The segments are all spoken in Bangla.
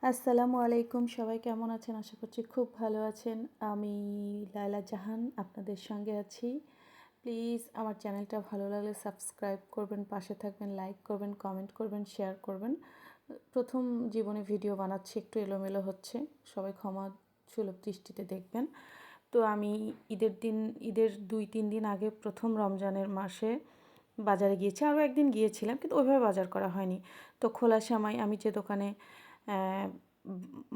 আসসালামু আলাইকুম, সবাই কেমন আছেন? আশা করছি খুব ভালো আছেন। আমি লায়লা জাহান আপনাদের সঙ্গে আছি। প্লিজ আমার চ্যানেলটা ভালো লাগলে সাবস্ক্রাইব করবেন, পাশে থাকবেন, লাইক করবেন, কমেন্ট করবেন, শেয়ার করবেন। প্রথম জীবনে ভিডিও বানাচ্ছি, একটু এলোমেলো হচ্ছে, সবাই ক্ষমা সুলভ দৃষ্টিতে দেখবেন। তো আমি ঈদের 2-3 দিন আগে প্রথম রমজানের মাসে বাজারে গিয়েছি। আরও একদিন গিয়েছিলাম, কিন্তু ওইভাবে বাজার করা হয়নি। তো খোলা সেমাই, আমি যে দোকানে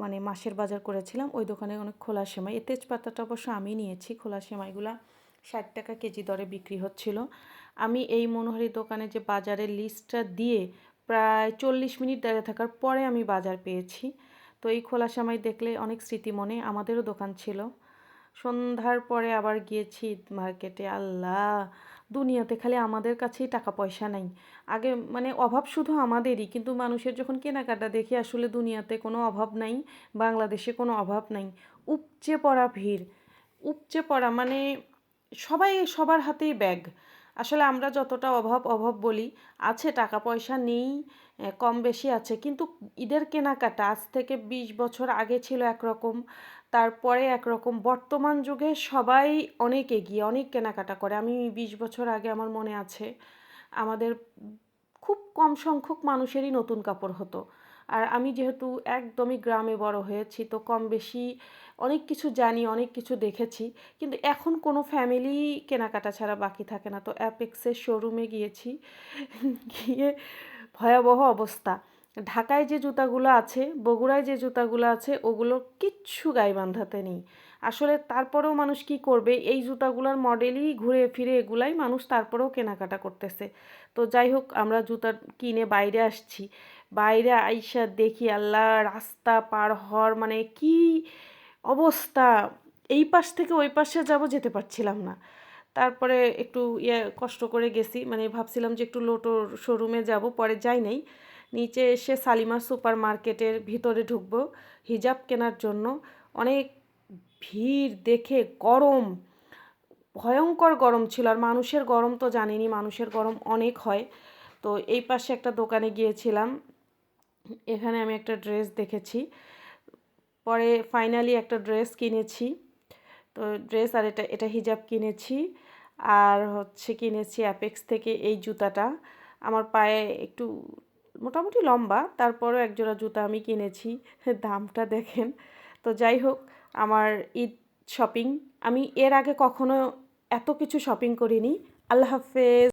মানে মাসের বাজার করেছিলাম, ওই দোকানে অনেক খোলা সেমাই, এই তেজপাতাটা অবশ্য আমি নিয়েছি। খোলা সেমাইগুলা 60 টাকা কেজি দরে বিক্রি হচ্ছিল। আমি এই মনোহারি দোকানে যে বাজারের লিস্টটা দিয়ে প্রায় 40 মিনিট দাঁড়িয়ে থাকার পরে আমি বাজার পেয়েছি। তো এই খোলা সেমাই দেখলে অনেক স্মৃতি মনে, আমাদেরও দোকান ছিল। সন্ধ্যার পরে আবার গিয়েছি মার্কেটে। আল্লাহ, দুনিয়াতে খালি আমাদের কাছেই টাকা পয়সা নাই। আগে মানে অভাব শুধু আমাদেরই, কিন্তু মানুষের যখন কেনাকাটা দেখি আসলে দুনিয়াতে কোনো অভাব নাই, বাংলাদেশে কোনো অভাব নাই। উপচে পড়া ভিড়, উপচে পড়া মানে সবাই সবার হাতেই ব্যাগ। আসলে আমরা যতটা অভাব অভাব বলি, আছে টাকা পয়সা নেই, কম বেশি আছে, কিন্তু ঈদের কেনাকাটা আজ থেকে 20 বছর আগে ছিল একরকম, তারপরে একরকম। বর্তমান যুগে সবাই অনেক এগিয়ে, অনেক কেনাকাটা করে। আমি 20 বছর আগে আমার মনে আছে, আমাদের খুব কম সংখ্যক মানুষেরই নতুন কাপড় হতো। আর আমি যেহেতু একদমই গ্রামে বড় হয়েছি, তো কম বেশি অনেক কিছু জানি, অনেক কিছু দেখেছি। কিন্তু এখন কোনো ফ্যামিলি কেনাকাটা ছাড়া বাকি থাকে না। তো অ্যাপেক্সের শোরুমে গিয়েছি, গিয়ে ভয়াবহ অবস্থা। ঢাকায় যে জুতাগুলো আছে, বগুড়ায় যে জুতাগুলো আছে, ওগুলো কিচ্ছু গাইবান্ধাতে নেই। আসলে তারপরেও মানুষ কি করবে, এই জুতাগুলোর মডেলই ঘুরে ফিরে এগুলাই মানুষ তারপরেও কেনাকাটা করতেছে। তো যাই হোক, আমরা জুতা কিনে বাইরে আসছি। বাইরে আইসা দেখি আল্লাহ, রাস্তা পার হওয়ার মানে কি অবস্থা! এই পাশ থেকে ওই পাশে যাব, যেতে পারছিলাম না। তারপরে একটু কষ্ট করে গেছি, মানে ভাবছিলাম যে একটু লোটোর শোরুমে যাব, পরে যাই নাই। নিচে এসে শালিমার সুপার মার্কেটের ভিতরে ঢুকবো হিজাব কেনার জন্য। অনেক ভিড় দেখে গরম, ভয়ঙ্কর গরম ছিল। আর মানুষের গরম তো জানিনি, মানুষের গরম অনেক হয়। তো এই পাশে একটা দোকানে গিয়েছিলাম, এখানে আমি একটা ড্রেস দেখেছি, পরে ফাইনালি একটা ড্রেস কিনেছি। তো ড্রেস আর এটা এটা হিজাব কিনেছি। আর হচ্ছে কিনেছি অ্যাপেক্স থেকে এই জুতাটা। আমার পায়ে একটু মোটামুটি লম্বা, তারপরেও একজোড়া জুতা আমি কিনেছি। দামটা দেখেন। তো যাই হোক, আমার ঈদ শপিং, আমি এর আগে কখনো এত কিছু শপিং করিনি। আল্লাহ হাফেজ।